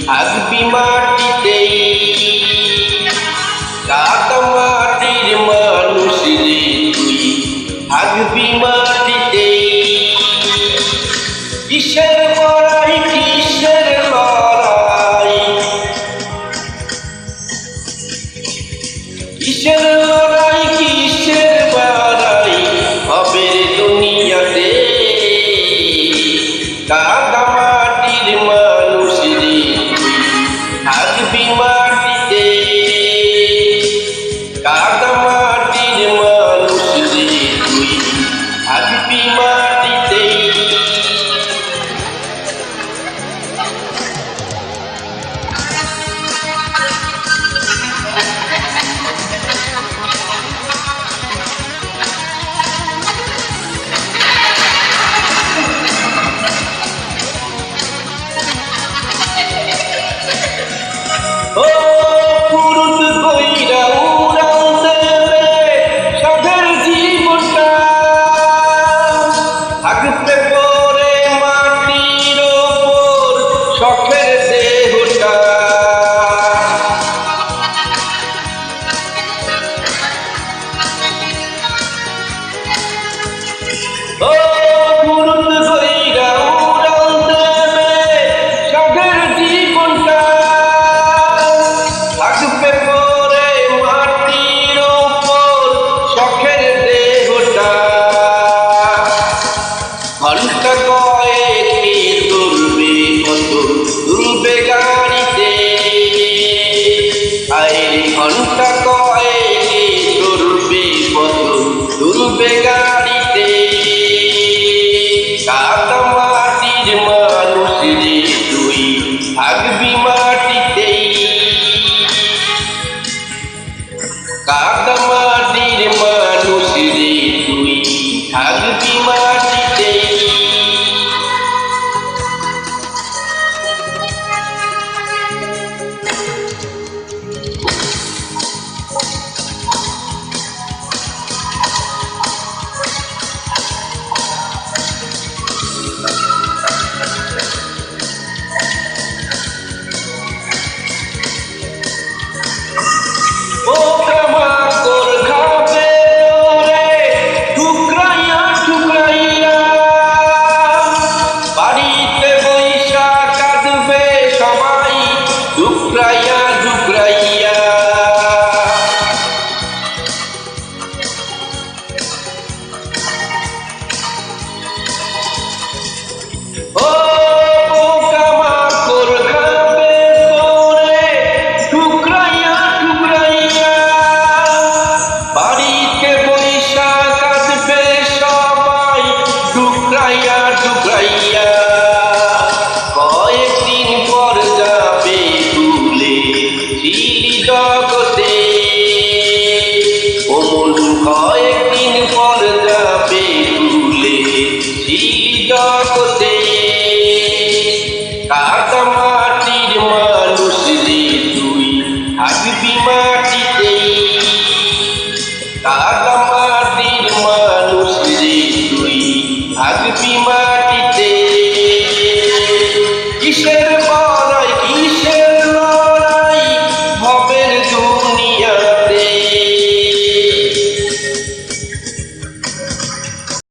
থাকবি মাটিতেই, কাদা মাটির মানুষ রে তুই থাকবি মাটিতেই। কিসের লড়াই কিসের লড়াই, কিসের লড়াই কিসের বাড়াই হবে দুনিয়াতে। কাদা মাটির মানুষ রে তুই থাকবি মাটিতে, কাদা মাটির মানুষ রে তুই থাকবি মাটিতে। ও পুরুত কইরা উড়াল দেবে সাধের জীবনটা, থাকতে পরে মাটির ওপর শখের দেহটা। ও পুরুত কইরা উড়াল দেবে সাধের জীবনটা, থাকবে পরে মাটির ওপর শখের দেহটা। ঘন্টা কয়েকে তুলবে কত তুলবে গাড়িতে, আইরে ঘন্টা কয়েকে তুলবে কত তুলবে গাড়িতে। কাদা মাটির মানুষ রে তুই থাকবি মাটিতেই, কাদা মাটির মানুষ রে তুই থাকবি মাটিতেই। পোকামাকড় খাবে ওরে ঠুকরাইয়া ঠুকরাইয়া, বাড়িতে বইসা কাঁদবে সবাই ঠুকরাইয়া ঠুকরাইয়া। ও পোকামাকড় খাবে ওরে ঠুকরাইয়া ঠুকরাইয়া, বাড়িতে বইসা কাঁদবে সবাই ঠুকরাইয়া ঠুকরাইয়া। কয়েকদিন পর যাবে ভুলে ছিলি জগতে, ওমন কয়েকদিন পর যাবে ভুলে ছিলি জগতে। কাদা মাটির মানুষ রে তুই থাকবি মাটিতেই, কাদা